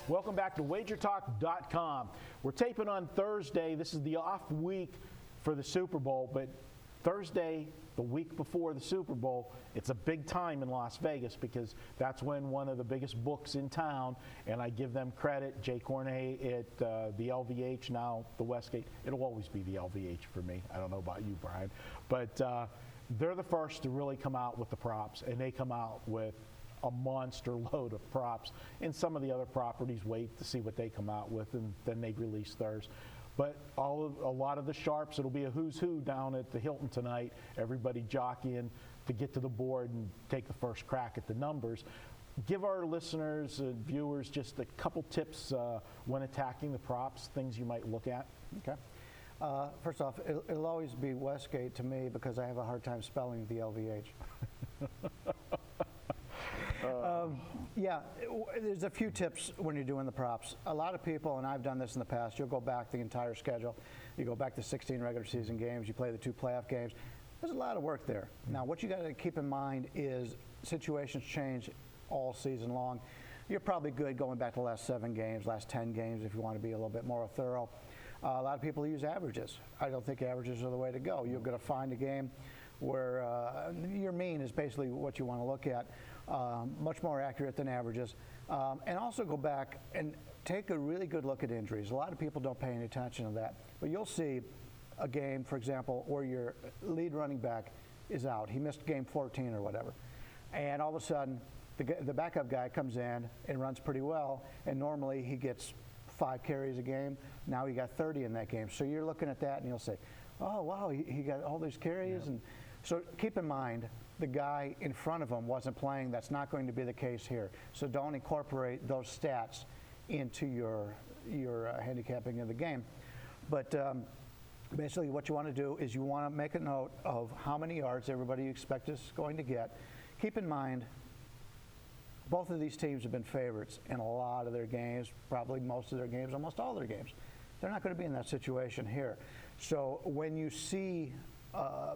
Welcome back to wagertalk.com. We're taping on Thursday. This is the off week for the Super Bowl, but Thursday, the week before the Super Bowl, it's a big time in Las Vegas because that's when one of the biggest books in town, and I give them credit, Jay Cornet at the LVH, now the Westgate. It'll always be the LVH for me. I don't know about you, Brian. But they're the first to really come out with the props, and they come out with a monster load of props. And some of the other properties wait to see what they come out with, and then they release theirs. But a lot of the sharps, it'll be a who's who down at the Hilton tonight. Everybody jockeying to get to the board and take the first crack at the numbers. Give our listeners and viewers just a couple tips when attacking the props, things you might look at. Okay. First off, it'll always be Westgate to me because I have a hard time spelling the LVH. Yeah, there's a few tips when you're doing the props. A lot of people, and I've done this in the past, you'll go back the entire schedule. You go back to 16 regular season games, you play the 2 playoff games. There's a lot of work there. Now, what you got to keep in mind is situations change all season long. You're probably good going back to the last 7 games, last 10 games if you want to be a little bit more thorough. A lot of people use averages. I don't think averages are the way to go. You're going to find a game where your mean is basically what you want to look at, much more accurate than averages. And also go back and take a really good look at injuries. A lot of people don't pay any attention to that. But you'll see a game, for example, where your lead running back is out. He missed game 14 or whatever. And all of a sudden, the backup guy comes in and runs pretty well. And normally he gets 5 carries a game. Now he got 30 in that game. So you're looking at that and you'll say, oh, wow, he got all these carries. Yeah. And so keep in mind, the guy in front of him wasn't playing. That's not going to be the case here. So don't incorporate those stats into your handicapping of the game. But basically what you want to do is you want to make a note of how many yards everybody you expect is going to get. Keep in mind, both of these teams have been favorites in a lot of their games, probably most of their games, almost all their games. They're not going to be in that situation here. So when you see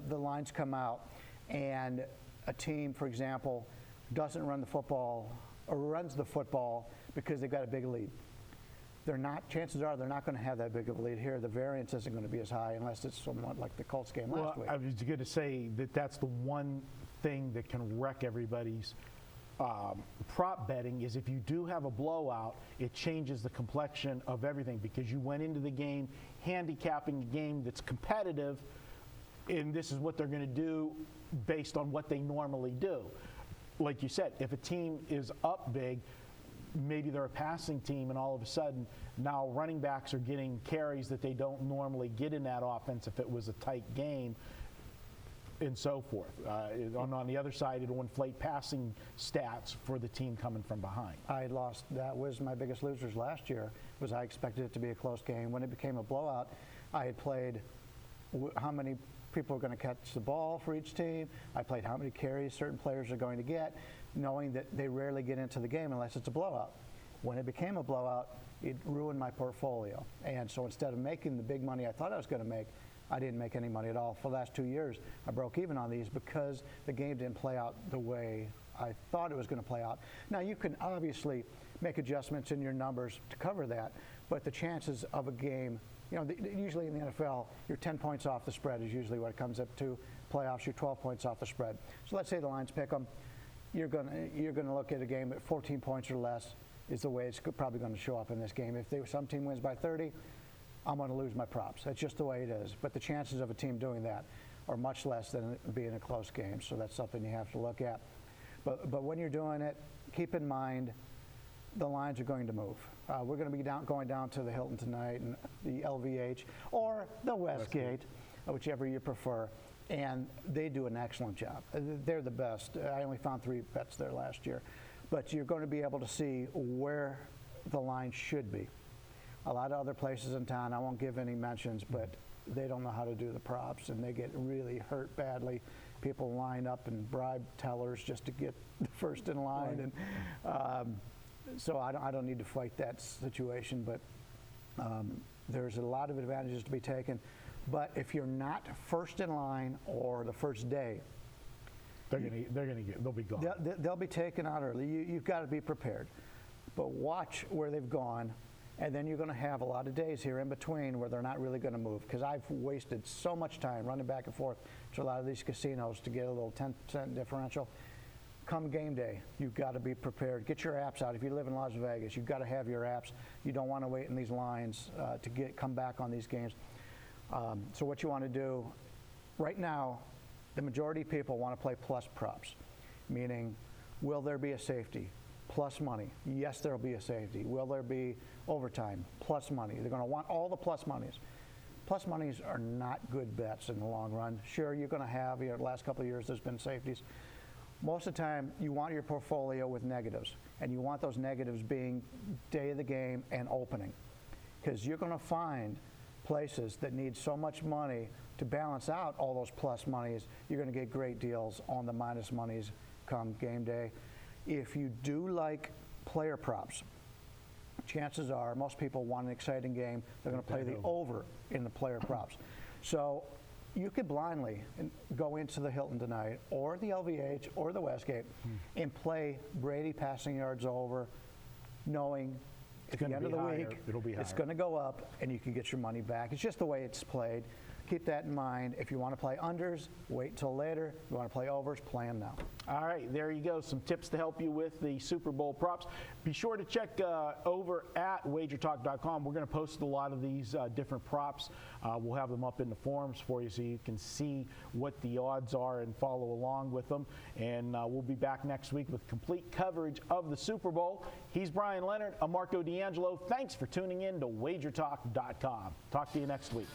the lines come out and a team, for example, doesn't run the football or runs the football because they've got a big lead, chances are they're not going to have that big of a lead here. The variance isn't going to be as high unless it's somewhat like the Colts game last week. I was going to say that's the one thing that can wreck everybody's prop betting is if you do have a blowout, it changes the complexion of everything because you went into the game handicapping a game that's competitive, and this is what they're going to do based on what they normally do. Like you said, if a team is up big, maybe they're a passing team, and all of a sudden now running backs are getting carries that they don't normally get in that offense if it was a tight game, and so forth. On the other side, it'll inflate passing stats for the team coming from behind. That was my biggest losers last year, was I expected it to be a close game. When it became a blowout, I had played how many people are going to catch the ball for each team. I played how many carries certain players are going to get, knowing that they rarely get into the game unless it's a blowout. When it became a blowout, it ruined my portfolio. And so instead of making the big money I thought I was going to make, I didn't make any money at all. For the last 2 years, I broke even on these because the game didn't play out the way I thought it was going to play out. Now, you can obviously make adjustments in your numbers to cover that, but the chances of a game, usually in the NFL, you're 10 points off the spread is usually what it comes up to. Playoffs, you're 12 points off the spread. So let's say the lines pick them. You're going to look at a game at 14 points or less is the way it's probably going to show up in this game. If some team wins by 30, I'm going to lose my props. That's just the way it is. But the chances of a team doing that are much less than it being a close game. So that's something you have to look at. But when you're doing it, keep in mind the lines are going to move. We're going to be going down to the Hilton tonight and the LVH or the Westgate, whichever you prefer. And they do an excellent job. They're the best. I only found 3 bets there last year. But you're going to be able to see where the line should be. A lot of other places in town, I won't give any mentions, but they don't know how to do the props, and they get really hurt badly. People line up and bribe tellers just to get the first in line. Right. And so I don't need to fight that situation, but there's a lot of advantages to be taken. But if you're not first in line or the first day, they'll be gone. They'll be taken out early. You've got to be prepared. but watch where they've gone, and then you're going to have a lot of days here in between where they're not really going to move, because I've wasted so much time running back and forth to a lot of these casinos to get a little 10% differential. Come game day, you've got to be prepared. Get your apps out. If you live in Las Vegas, you've got to have your apps. You don't want to wait in these lines to come back on these games. So what you want to do, right now, the majority of people want to play plus props, meaning will there be a safety? Plus money. Yes, there will be a safety. Will there be overtime? Plus money. They're going to want all the plus monies. Plus monies are not good bets in the long run. Sure, you're going to have, the last couple of years there's been safeties. Most of the time, you want your portfolio with negatives, and you want those negatives being day of the game and opening, because you're going to find places that need so much money to balance out all those plus monies. You're going to get great deals on the minus monies come game day. If you do like player props, chances are most people want an exciting game. They're going to play the over in the player props. So you could blindly go into the Hilton tonight or the LVH or the Westgate and play Brady passing yards over, knowing at the end of the week it's going to go up and you can get your money back. It's just the way it's played. Keep that in mind. If you want to play unders, wait till later. If you want to play overs, play them now. All right, there you go. Some tips to help you with the Super Bowl props. Be sure to check over at wagertalk.com. We're going to post a lot of these different props. We'll have them up in the forums for you so you can see what the odds are and follow along with them. And we'll be back next week with complete coverage of the Super Bowl. He's Bryan Leonard. I'm Marco D'Angelo. Thanks for tuning in to wagertalk.com. Talk to you next week.